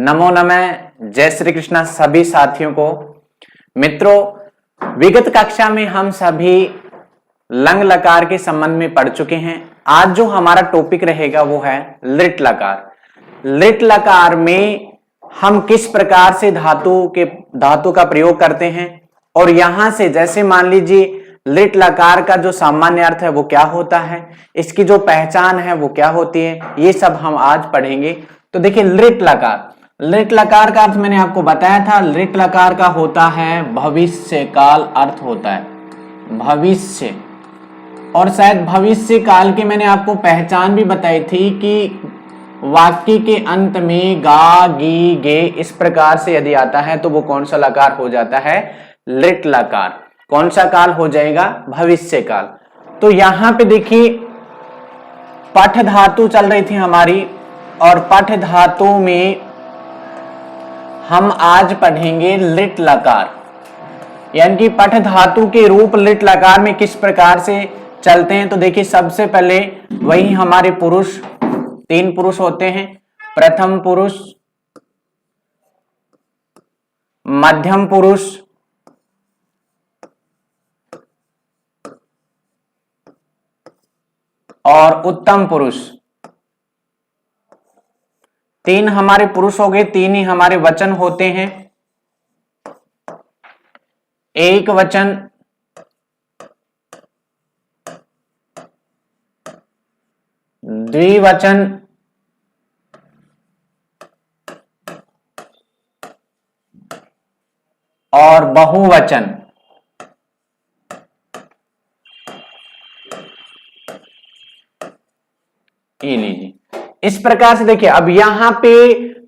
नमो नमः। जय श्री कृष्णा सभी साथियों को। मित्रों, विगत कक्षा में हम सभी लंग लकार के संबंध में पढ़ चुके हैं। आज जो हमारा टॉपिक रहेगा वो है लिट लकार। लिट लकार में हम किस प्रकार से धातु का प्रयोग करते हैं और यहां से जैसे मान लीजिए लिट लकार का जो सामान्य अर्थ है वो क्या होता है, इसकी जो पहचान है वो क्या होती है, ये सब हम आज पढ़ेंगे। तो देखिए, लिट लकार का अर्थ मैंने आपको बताया था। लिट लकार का होता है भविष्य काल अर्थ होता है भविष्य, और शायद भविष्य काल की मैंने आपको पहचान भी बताई थी कि वाक्य के अंत में गा गी गे इस प्रकार से यदि आता है तो वो कौन सा लकार हो जाता है, लिट लकार। कौन सा काल हो जाएगा, भविष्य काल। तो यहां पे देखिए पठ धातु चल रही थी हमारी, और पठ धातु में हम आज पढ़ेंगे लिट लकार, यानी कि पठ धातु के रूप लिट लकार में किस प्रकार से चलते हैं। तो देखिए, सबसे पहले वही हमारे पुरुष, 3 पुरुष होते हैं। प्रथम पुरुष, मध्यम पुरुष, और उत्तम पुरुष। 3 हमारे पुरुष हो गए, 3 ही हमारे वचन होते हैं। एक वचन, द्विवचन, और बहुवचन। ये लीजिए, इस प्रकार से देखिए। अब यहां पे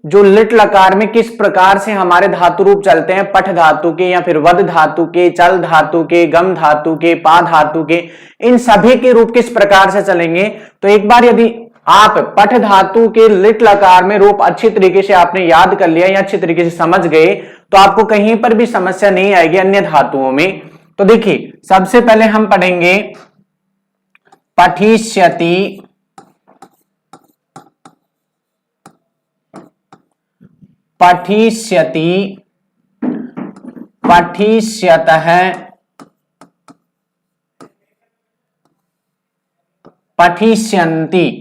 जो लिट लकार में किस प्रकार से हमारे धातु रूप चलते हैं, पठ धातु के या फिर वद धातु के, चल धातु के, गम धातु के, पा धातु के, इन सभी के रूप किस प्रकार से चलेंगे। तो एक बार यदि आप पठ धातु के लिट लकार में रूप अच्छी तरीके से आपने याद कर लिया या अच्छी तरीके से समझ गए तो आपको कहीं पर भी समस्या नहीं आएगी अन्य धातुओं में। तो देखिए, सबसे पहले हम पढ़ेंगे पठिष्यति, पठिष्यति, पठिष्यतः, पठिष्यन्ति,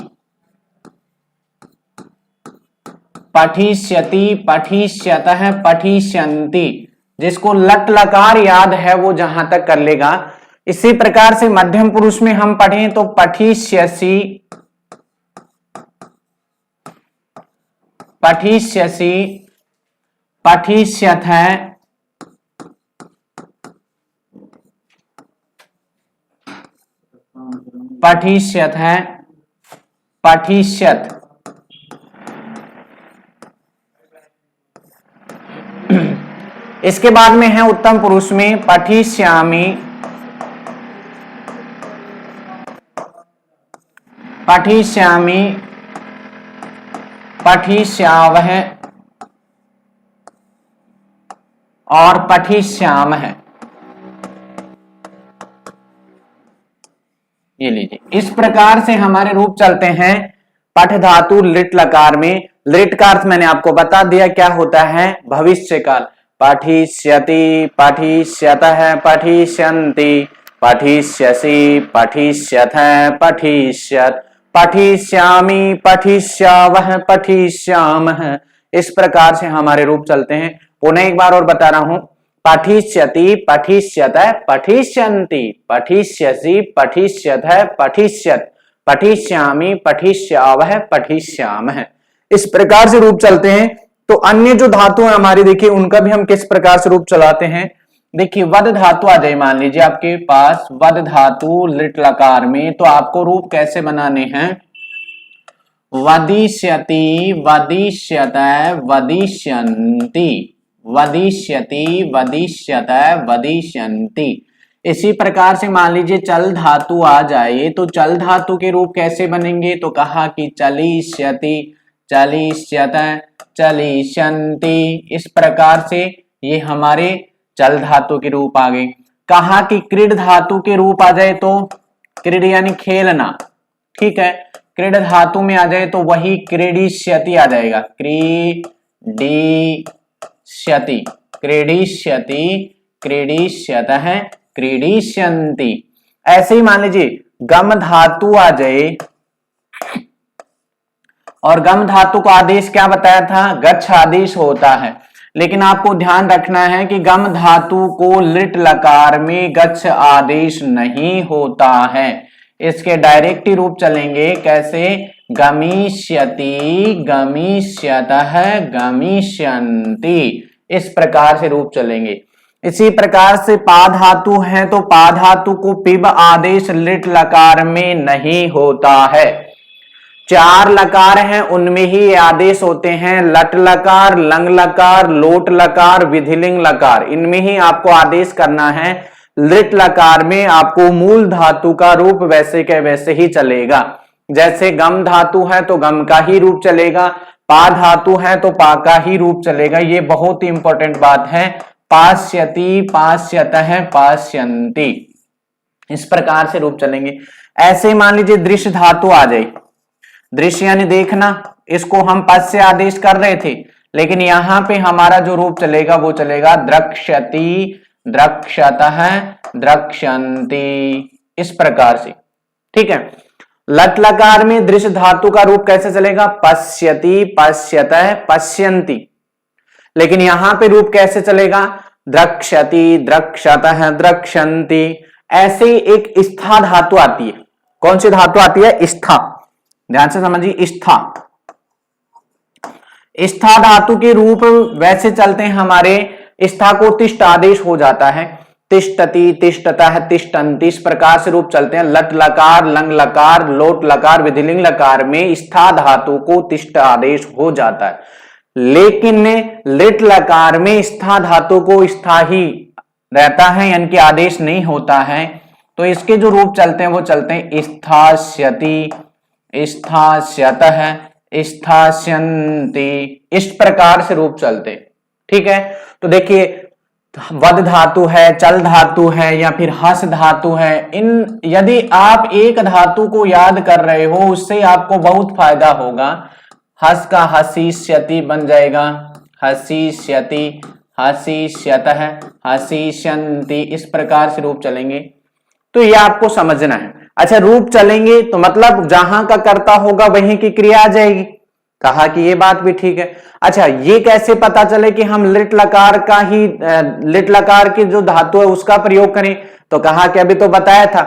पठिष्यति, पठिष्यतः, पठिष्यन्ति। जिसको लट लकार याद है वो जहां तक कर लेगा। इसी प्रकार से मध्यम पुरुष में हम पढ़ें तो पठिष्यसि, पठिष्यसि, पठिष्यथः, पठिष्यथः, पठिष्यत। इसके बाद में है उत्तम पुरुष में पठिष्यामि, पठिष्यामि, पठिष्यावः, और पठिष्यामः। ये लीजिए, इस प्रकार से हमारे रूप चलते हैं पठ धातु लिट लकार में। लिट का अर्थ मैंने आपको बता दिया क्या होता है, भविष्य काल। पठिष्यति, पठिष्यतः, पठिष्यन्ति, पठिष्यसि, पठिष्यथः, पठिष्यत्, पठिष्यामि, पठिष्यावः, पठिष्यामः। इस प्रकार से हमारे रूप चलते हैं। पुनः एक बार और बता रहा हूं, पठिष्यति, पठिष्यतः, पठिष्यन्ति, पठिष्यसि, पठिष्यथः, पठिष्यत्, पठिष्यामि, पठिष्यावः, पठिष्यामः। इस प्रकार से रूप चलते हैं। तो अन्य जो धातु है हमारी, देखिए उनका भी हम किस प्रकार से रूप चलाते हैं। देखिए, वद धातु आ जाए, मान लीजिए आपके पास वद धातु लिट लकार में, तो आपको रूप कैसे बनाने हैं, वदिष्यति, वदिष्यतः, वदिष्यन्ति, वदिष्यति, वदिष्यतः, वदिष्यन्ति। इसी प्रकार से मान लीजिए चल धातु आ जाए तो चल धातु के रूप कैसे बनेंगे। तो कहा कि चलिष्यति, चलिष्यतः, चलिष्यन्ति। इस प्रकार से ये हमारे चल धातु के रूप आ गए। कहा कि क्रीड धातु के रूप आ जाए तो क्रीड यानी खेलना, ठीक है। क्रीड धातु में आ जाए तो वही क्रीडिष्यति आ जाएगा, क्रीडिष्यति, क्रीडिष्यति, क्रीडिष्यतः, क्रीडिष्यन्ति। ऐसे ही मान लीजिए गम धातु आ जाए और गम धातु का आदेश क्या बताया था, गच्छ आदेश होता है, लेकिन आपको ध्यान रखना है कि गम धातु को लिट लकार में गच्छ आदेश नहीं होता है। इसके डायरेक्ट रूप चलेंगे कैसे, गमिष्यति, गमिष्यतः, गमिष्यन्ति, इस प्रकार से रूप चलेंगे। इसी प्रकार से पा धातु है तो पा धातु को पिब आदेश लिट लकार में नहीं होता है। चार लकार हैं उनमें ही आदेश होते हैं लट लकार, लंग लकार, लोट लकार, विधिलिंग लकार, इनमें ही आपको आदेश करना है। लिट लकार में आपको मूल धातु का रूप वैसे के वैसे ही चलेगा। जैसे गम धातु है तो गम का ही रूप चलेगा, पा धातु है तो पा का ही रूप चलेगा। ये बहुत ही इंपॉर्टेंट बात है। पास्यति, पास्यतः, पास्यन्ति, इस प्रकार से रूप चलेंगे। ऐसे मान लीजिए दृश्य धातु आ जाए, दृश्य यानी देखना, इसको हम पश्य आदेश कर रहे थे, लेकिन यहां पे हमारा जो रूप चलेगा वो चलेगा द्रक्ष्यति, द्रक्ष्यतः, द्रक्ष्यन्ति, इस प्रकार से। ठीक है। लट लकार में दृश्य धातु का रूप कैसे चलेगा, पश्यति, पश्यतः, पश्यन्ति, लेकिन यहां पे रूप कैसे चलेगा, द्रक्ष्यति, द्रक्ष्यतः, द्रक्ष्यन्ति। ऐसे ही एक स्था धातु आती है। कौन सी धातु आती है, स्था, ध्यान से समझिए, स्था। स्था धातु के रूप वैसे चलते हैं हमारे, स्था को तिष्ट आदेश हो जाता है, तिष्ठति, तिष्ठतः, तिष्ठन्ति, इस प्रकार से रूप चलते हैं। लट लकार, लंग लकार, लोट लकार, विधिलिंग लकार में स्था धातु को तिष्ट आदेश हो जाता है, लेकिन लिट लकार में स्था धातु को स्था ही रहता है, यानी कि आदेश नहीं होता है। तो इसके जो रूप चलते हैं वो चलते हैं स्थास्यति, स्थास्यतः, स्थास्यन्ति, इस प्रकार से रूप चलते। ठीक है। तो देखिए वद धातु है, चल धातु है या फिर हस धातु है, इन यदि आप एक धातु को याद कर रहे हो उससे आपको बहुत फायदा होगा। हस का हसीष्यति बन जाएगा, हसीष्यति, हसीष्यतः, हसीष्यन्ति, इस प्रकार से रूप चलेंगे। तो ये आपको समझना है। अच्छा, रूप चलेंगे तो मतलब जहां का कर्ता होगा वहीं की क्रिया आ जाएगी, कहा कि ये बात भी ठीक है। अच्छा, ये कैसे पता चले कि हम लिट लकार का ही, लिट लकार की जो धातु है उसका प्रयोग करें, तो कहा कि अभी तो बताया था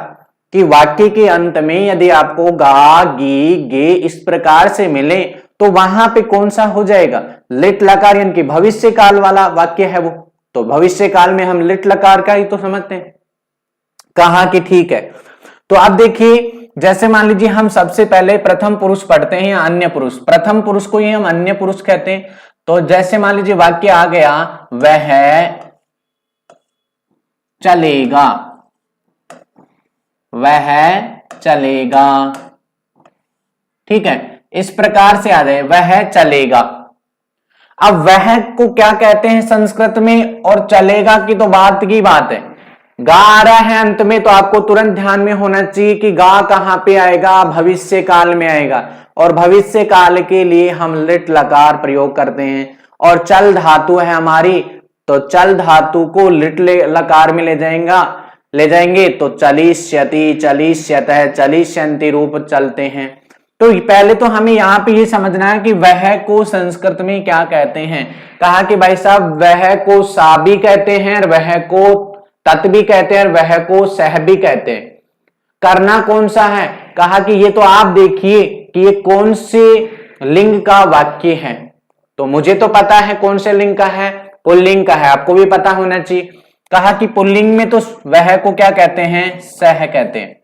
कि वाक्य के अंत में यदि आपको गा, गी, गे इस प्रकार से मिले तो वहां पे कौन सा हो जाएगा, लिट लकार, यानी कि भविष्य काल वाला वाक्य है वो, तो भविष्य काल में हम लिट लकार का ही तो समझते हैं। कहा कि ठीक है। तो अब देखिए, जैसे मान लीजिए हम सबसे पहले प्रथम पुरुष पढ़ते हैं या अन्य पुरुष, प्रथम पुरुष को ही हम अन्य पुरुष कहते हैं। तो जैसे मान लीजिए वाक्य आ गया, वह चलेगा, वह चलेगा, ठीक है, इस प्रकार से आ जाए, वह चलेगा। अब वह को क्या कहते हैं संस्कृत में, और चलेगा की तो बात की बात है, गा आ रहा है अंत में, तो आपको तुरंत ध्यान में होना चाहिए कि गा कहां पे आएगा, भविष्य काल में आएगा, और भविष्य काल के लिए हम लिट लकार प्रयोग करते हैं। और चल धातु है हमारी, तो चल धातु को लिट लकार में ले जाएंगे तो चलिष्यति, चलिष्यतः, चलिष्यन्ति रूप चलते हैं। तो पहले तो हमें यहाँ पे ये समझना है कि वह को संस्कृत में क्या कहते हैं। कहा कि भाई साहब वह को सा भी कहते हैं, वह को तत् भी कहते हैं, वह को सह भी कहते हैं। करना कौन सा है, कहा कि ये तो आप देखिए कि ये कौन से लिंग का वाक्य है। तो मुझे तो पता है कौन से लिंग का है, पुल्लिंग का है, आपको भी पता होना चाहिए। कहा कि पुल्लिंग में तो वह को क्या कहते हैं, सह कहते हैं।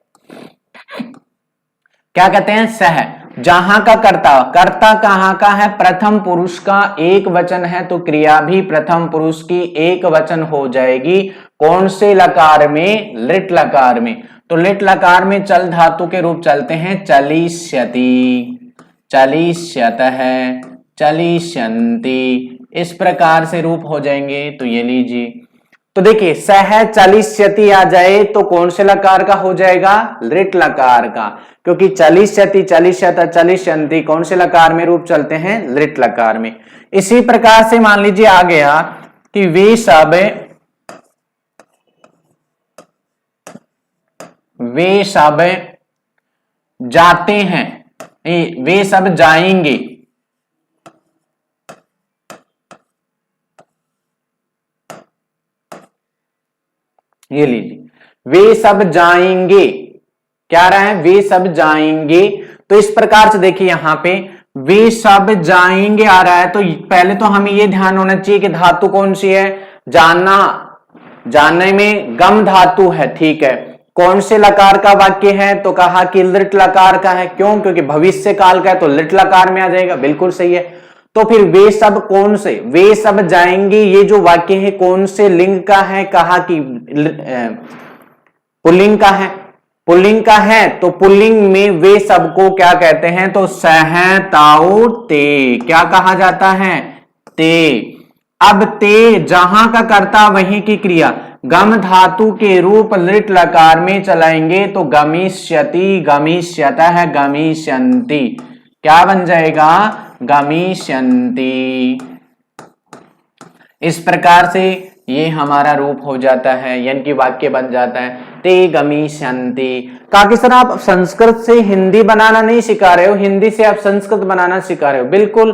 क्या कहते हैं, सह। जहां का कर्ता कहां का है, प्रथम पुरुष का एक वचन है, तो क्रिया भी प्रथम पुरुष की एक वचन हो जाएगी। कौन से लकार में, लिट लकार में। तो लिट लकार में चल धातु के रूप चलते हैं चलिष्यति, चलिष्यतः, चलिष्यन्ति, इस प्रकार से रूप हो जाएंगे। तो ये लीजिए, तो देखिए सह चलिष्यति आ जाए तो कौन से लकार का हो जाएगा, लिट लकार का, क्योंकि चलिष्यति चलिष्यत चलिष्यन्ति कौन से लकार में रूप चलते हैं, लिट लकार में। इसी प्रकार से मान लीजिए आ गया कि वे सब जाते हैं, वे सब जाएंगे, ये लीजिए वे सब जाएंगे, क्या रहा है, वे सब जाएंगे। तो इस प्रकार से देखिए यहां पे वे सब जाएंगे आ रहा है, तो पहले तो हमें ये ध्यान होना चाहिए कि धातु कौन सी है, जाना, जानने में गम धातु है, ठीक है। कौन से लकार का वाक्य है, तो कहा कि लिट लकार का है, क्यों, क्योंकि भविष्य काल का है तो लिट लकार में आ जाएगा, बिल्कुल सही है। तो फिर वे सब कौन से, वे सब जाएंगे, ये जो वाक्य है कौन से लिंग का है, कहा कि पुल्लिंग का है, पुल्लिंग का है, तो पुल्लिंग में वे सबको क्या कहते हैं, तो सह ताऊ ते, क्या कहा जाता है, ते। अब ते जहां का कर्ता वहीं की क्रिया, गम धातु के रूप लिट लकार में चलाएंगे तो गमिष्यति गमिष्यतः गमिष्यन्ति, क्या बन जाएगा, गमिष्यन्ति। इस प्रकार से ये हमारा रूप हो जाता है, यानी कि वाक्य बन जाता है ते गमिष्यन्ति। कहा कि सर आप संस्कृत से हिंदी बनाना नहीं सिखा रहे हो, हिंदी से आप संस्कृत बनाना सिखा रहे हो, बिल्कुल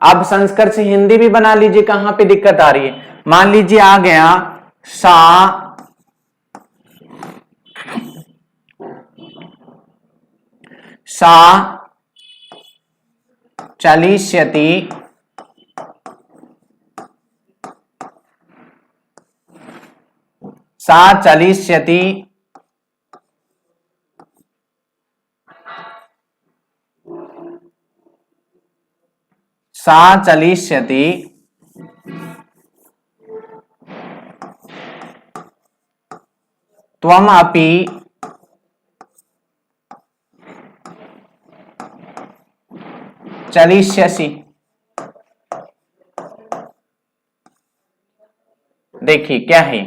आप संस्कृत से हिंदी भी बना लीजिए, कहां पे दिक्कत आ रही है। मान लीजिए आ गया सा चलिष्यति सा चलिष्यति सा चलिष्यति त्वम अपि चलिष्यसि। देखिए क्या है,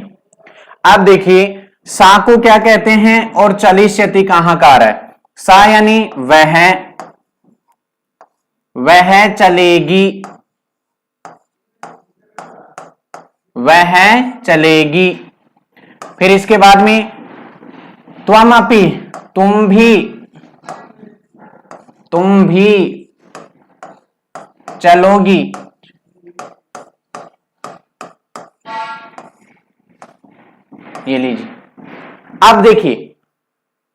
अब देखिए सा को क्या कहते हैं और चलिष्यति कहां का आ रहा है, सा यानी वह चलेगी, वह चलेगी। फिर इसके बाद में त्वम अपि, तुम भी चलोगी, ये लीजिए। अब देखिए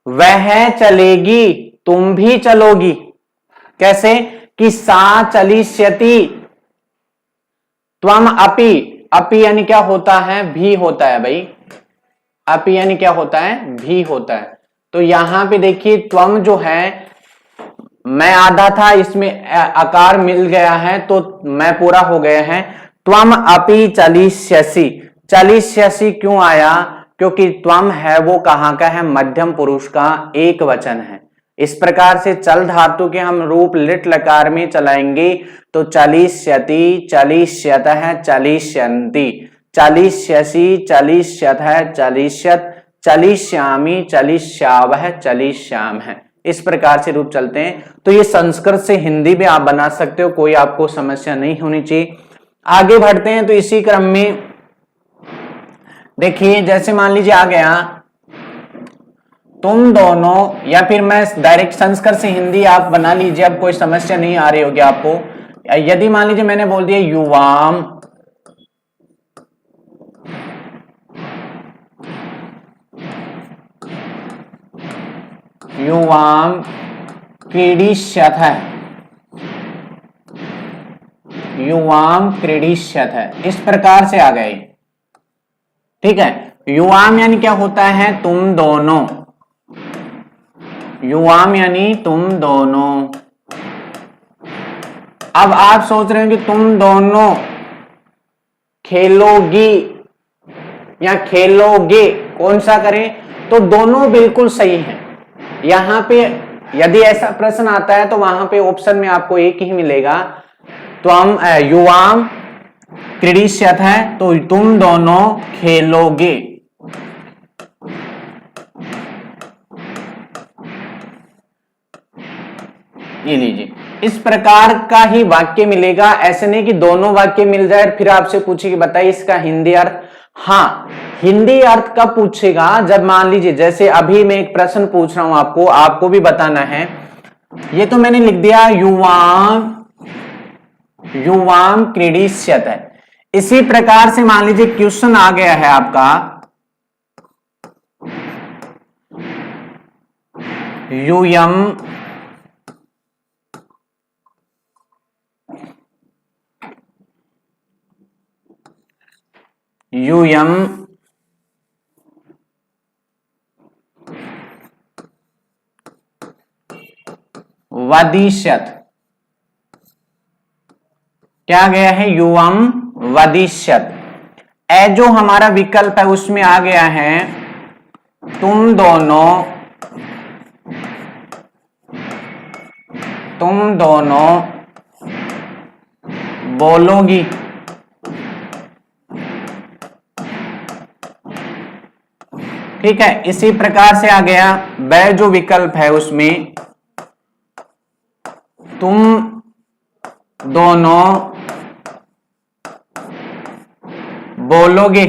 वह चलेगी तुम भी चलोगी, कैसे कि सा चलिष्यति त्वम अपि, अपि यानी क्या होता है, भी होता है भाई, अपि यानी क्या होता है, भी होता है। तो यहां पे देखिए त्वम जो है मैं आधा था, इसमें आकार मिल गया है तो मैं पूरा हो गया है। त्वम अपि चलिष्यसि, चलिष्यसि क्यों आया, क्योंकि त्वम है वो कहां का है, मध्यम पुरुष का एक वचन है। इस प्रकार से चल धातु के हम रूप लिट लकार में चलाएंगे तो चलिष्यति चलिष्यतः चलिष्यन्ति, चलिष्यसि चलिष्यतः चलिष्यत, चलिष्यामि चलिष्यावः चलिष्यामः, इस प्रकार से रूप चलते हैं। तो ये संस्कृत से हिंदी भी आप बना सकते हो, कोई आपको समस्या नहीं होनी चाहिए। आगे बढ़ते हैं तो इसी क्रम में देखिए जैसे मान लीजिए आ गया तुम दोनों, या फिर मैं डायरेक्ट संस्कृत से हिंदी आप बना लीजिए, अब कोई समस्या नहीं आ रही होगी आपको। यदि मान लीजिए मैंने बोल दिया युवाम, युवाम क्रीडिष्यतः, युवाम क्रीडिष्यतः, इस प्रकार से आ गए, ठीक है। युवाम यानी क्या होता है, तुम दोनों, युवाम यानी तुम दोनों। अब आप सोच रहे हो कि तुम दोनों खेलोगी या खेलोगे, कौन सा करें, तो दोनों बिल्कुल सही है। यहां पे यदि ऐसा प्रश्न आता है तो वहां पे ऑप्शन में आपको एक ही मिलेगा, तो हम युवाम क्रीडिष्यथ है तो तुम दोनों खेलोगे। ये लीजिए, इस प्रकार का ही वाक्य मिलेगा। ऐसे नहीं कि दोनों वाक्य मिल जाए फिर आपसे पूछे कि बताइए इसका हिंदी अर्थ। हाँ, हिंदी अर्थ कब पूछेगा, जब मान लीजिए जैसे अभी मैं एक प्रश्न पूछ रहा हूं आपको भी बताना है। ये तो मैंने लिख दिया युवाम क्रीडिष्यत है। इसी प्रकार से मान लीजिए क्वेश्चन आ गया है आपका, यूयम वदिष्यत। क्या गया है, युवम वदिष्यत। ए जो हमारा विकल्प है उसमें आ गया है तुम दोनों बोलोगी। ठीक है, इसी प्रकार से आ गया वह जो विकल्प है उसमें तुम दोनों बोलोगे।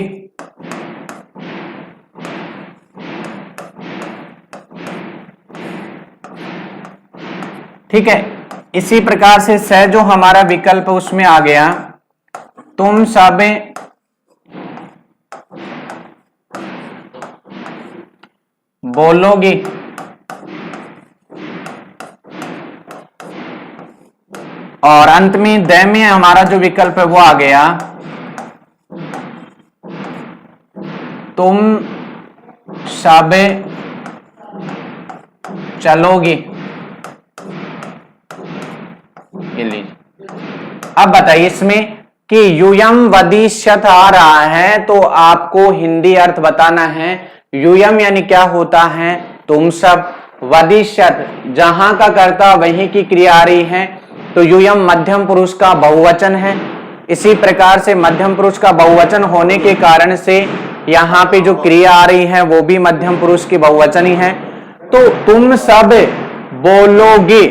ठीक है, इसी प्रकार से स जो हमारा विकल्प उसमें आ गया तुम सब बोलोगे। और अंत में द में हमारा जो विकल्प है वो आ गया तुम सब चलोगे। ये लीजिए, अब बताइए इसमें कि यूयम वदिष्यत आ रहा है तो आपको हिंदी अर्थ बताना है। यूयम यानी क्या होता है, तुम सब। वदिष्यत जहां का कर्ता वहीं की क्रिया आ रही है तो यूयम मध्यम पुरुष का बहुवचन है। इसी प्रकार से मध्यम पुरुष का बहुवचन होने के कारण से यहां पे जो क्रिया आ रही है वो भी मध्यम पुरुष की बहुवचन ही है। तो तुम सब बोलोगे,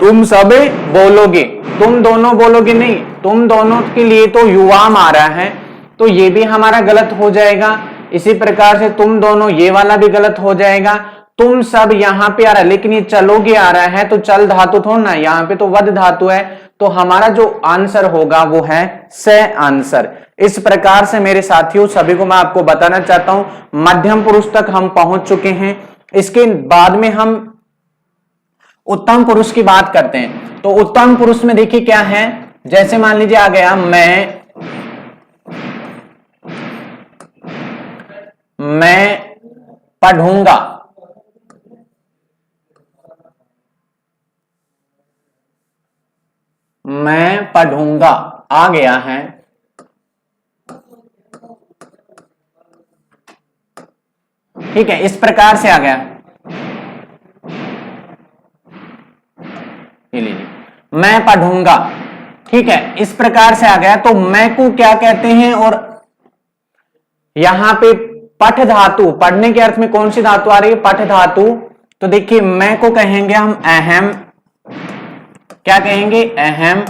तुम सब बोलोगे, तुम दोनों बोलोगे नहीं, तुम दोनों के लिए तो युवाम आ रहा है तो ये भी हमारा गलत हो जाएगा। इसी प्रकार से तुम दोनों, ये वाला भी गलत हो जाएगा। तुम सब यहां पे आ रहा है लेकिन ये चलोगे आ रहा है तो चल धातु थोड़ा ना, यहां पे तो वद धातु है तो हमारा जो आंसर होगा वो है स आंसर। इस प्रकार से मेरे साथियों सभी को मैं आपको बताना चाहता हूं मध्यम पुरुष तक हम पहुंच चुके हैं। इसके बाद में हम उत्तम पुरुष की बात करते हैं। तो उत्तम पुरुष में देखिए क्या है, जैसे मान लीजिए आ गया मैं पढ़ूंगा। मैं पढ़ूंगा आ गया है। ठीक है, इस प्रकार से आ गया। ये लीजिए, मैं पढ़ूंगा। ठीक है, इस प्रकार से आ गया। तो मैं को क्या कहते हैं, और यहां पे पठ धातु, पढ़ने के अर्थ में कौन सी धातु आ रही है, पठ धातु। तो देखिए मैं को कहेंगे हम अहम, क्या कहेंगे, अहम।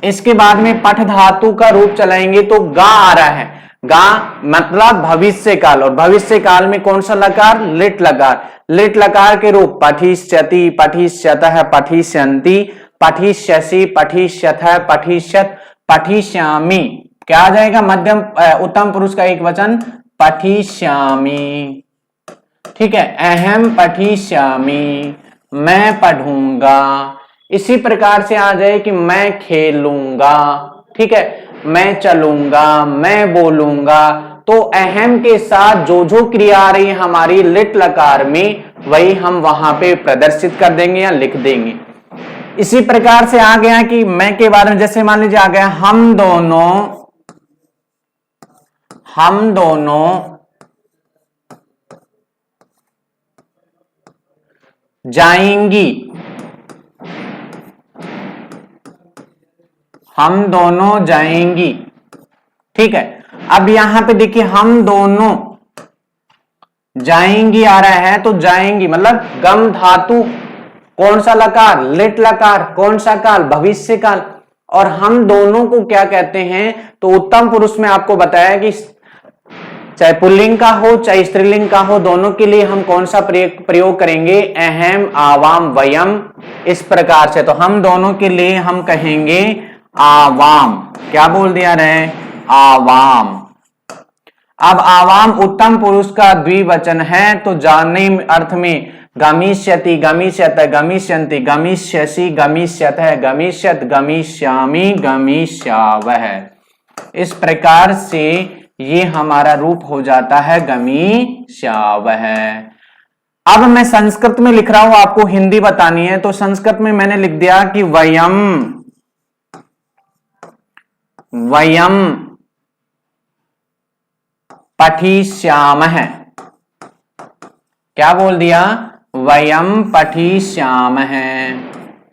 इसके बाद में पठ धातु का रूप चलाएंगे तो गा आ रहा है। गा मतलब भविष्य काल, और भविष्य काल में कौन सा लकार, लिट लकार। लिट लकार के रूप पठिष्यति, पठिष्यतः, पठिष्यन्ति, पठिष्यसि, पठिष्यथः, पठिष्यत, पठिष्यामि। क्या आ जाएगा, मध्यम उत्तम पुरुष का एक वचन पठिष्यामि। ठीक है, अहम पठिष्यामि, मैं पढ़ूंगा। इसी प्रकार से आ जाए कि मैं खेलूंगा। ठीक है, मैं चलूंगा, मैं बोलूंगा। तो अहम के साथ जो जो क्रिया आ रही है हमारी लिट लकार में वही हम वहां पे प्रदर्शित कर देंगे या लिख देंगे। इसी प्रकार से आ गया कि मैं के बारे में, जैसे मान लीजिए आ गया हम दोनों जाएंगी। हम दोनों जाएंगी। ठीक है, अब यहां पे देखिए हम दोनों जाएंगी आ रहा है, तो जाएंगी मतलब गम धातु कौन सा लकार, लिट लकार, कौन सा काल, भविष्य काल। और हम दोनों को क्या कहते हैं, तो उत्तम पुरुष में आपको बताया कि चाहे पुल्लिंग का हो चाहे स्त्रीलिंग का हो, दोनों के लिए हम कौन सा प्रयोग करेंगे, अहम आवाम वयम, इस प्रकार से। तो हम दोनों के लिए हम कहेंगे आवाम। क्या बोल दिया रहे, आवाम। अब आवाम उत्तम पुरुष का द्विवचन है, तो जाने अर्थ में गमिष्यति, गमिष्यत, गमिष्यन्ति, गमिष्यसि, गमिष्यत है, गमिष्यत, गमिष्यामि, गमिष्यावह। इस प्रकार से ये हमारा रूप हो जाता है गमिष्यावह। अब मैं संस्कृत में लिख रहा हूं, आपको हिंदी बतानी है, तो संस्कृत में मैंने लिख दिया कि वयम, वयम पठिष्यामः। क्या बोल दिया, वयम पठिष्यामः।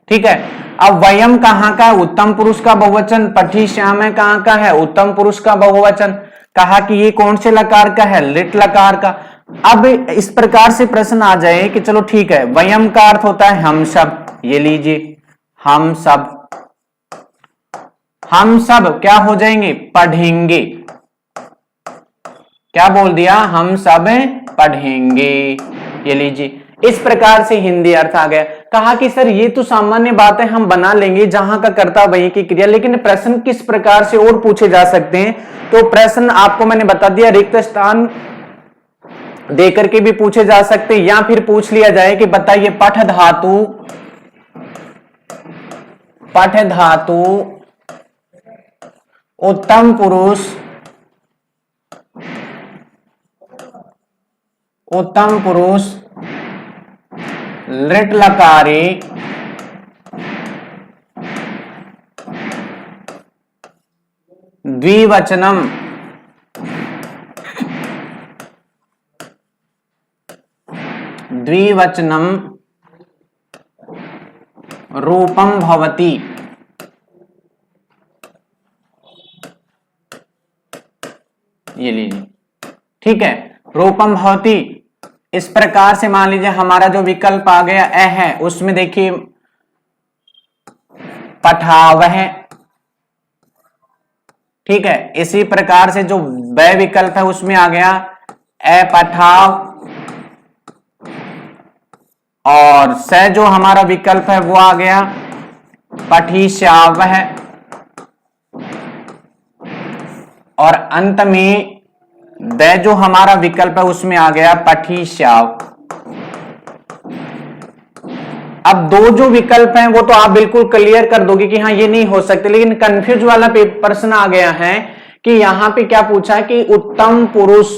ठीक है, अब वयम कहां का, उत्तम पुरुष का बहुवचन, पठिष्यामः कहां का है, उत्तम पुरुष का बहुवचन। कहा कि ये कौन से लकार का है, लिट लकार का। अब इस प्रकार से प्रश्न आ जाए कि चलो ठीक है, वयम का अर्थ होता है हम सब, ये लीजिए हम सब, हम सब क्या हो जाएंगे, पढ़ेंगे। क्या बोल दिया, हम सब पढ़ेंगे, ये लीजिए। इस प्रकार से हिंदी अर्थ आ गया। कहा कि सर ये तो सामान्य बात है, हम बना लेंगे जहां का कर्ता वहीं की क्रिया, लेकिन प्रश्न किस प्रकार से और पूछे जा सकते हैं। तो प्रश्न आपको मैंने बता दिया, रिक्त स्थान देकर के भी पूछे जा सकते, या फिर पूछ लिया जाए कि बताइए पठ धातु, पठ धातु उत्तम पुरुष, उत्तम पुरुष लिट लकारे द्विवचनम, द्विवचनम रूपम भवति। ये लीजिए, ठीक है, रूपम भवति। इस प्रकार से मान लीजिए हमारा जो विकल्प आ गया ए है, उसमें देखिए पठावह, ठीक है। इसी प्रकार से जो ब विकल्प है उसमें आ गया ए पठाव, और स जो हमारा विकल्प है वो आ गया पठिष्यावह, और अंत में द जो हमारा विकल्प है उसमें आ गया पठिष्याव। अब दो जो विकल्प हैं वो तो आप बिल्कुल क्लियर कर दोगे कि हाँ ये नहीं हो सकते, लेकिन कंफ्यूज वाला प्रश्न आ गया है कि यहां पे क्या पूछा कि उत्तम पुरुष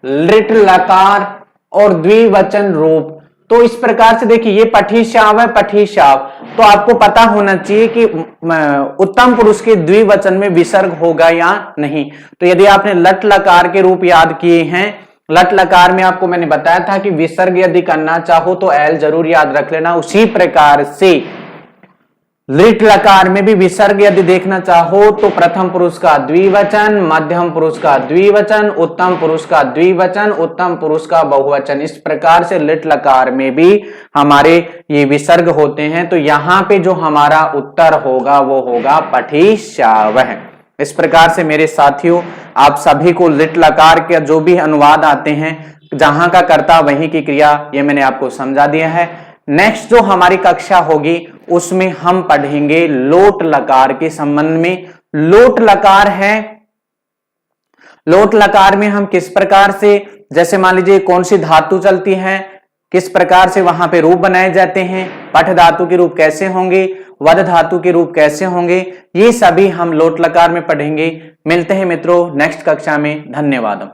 लिट लकार और द्विवचन रूप। तो इस प्रकार से देखिए ये पठिष्याव है, पठिष्याव, तो आपको पता होना चाहिए कि उत्तम पुरुष के द्विवचन में विसर्ग होगा या नहीं। तो यदि आपने लट लकार के रूप याद किए हैं, लट लकार में आपको मैंने बताया था कि विसर्ग यदि करना चाहो तो एल जरूर याद रख लेना। उसी प्रकार से लिट लकार में भी विसर्ग यदि देखना चाहो तो प्रथम पुरुष का द्विवचन, मध्यम पुरुष का द्विवचन, उत्तम पुरुष का द्विवचन, उत्तम पुरुष का बहुवचन। इस प्रकार से लिट लकार में भी हमारे ये विसर्ग होते हैं। तो यहां पे जो हमारा उत्तर होगा वो होगा पठिष्यावह। इस प्रकार से मेरे साथियों, आप सभी को लिट लकार के जो भी अनुवाद आते हैं, जहां का कर्ता वहीं की क्रिया, ये मैंने आपको समझा दिया है। नेक्स्ट जो हमारी कक्षा होगी उसमें हम पढ़ेंगे लोट लकार के संबंध में। लोट लकार है, लोट लकार में हम किस प्रकार से, जैसे मान लीजिए कौन सी धातु चलती है, किस प्रकार से वहां पे रूप बनाए जाते हैं, पठ धातु के रूप कैसे होंगे, वद धातु के रूप कैसे होंगे, ये सभी हम लोट लकार में पढ़ेंगे। मिलते हैं मित्रों नेक्स्ट कक्षा में। धन्यवाद।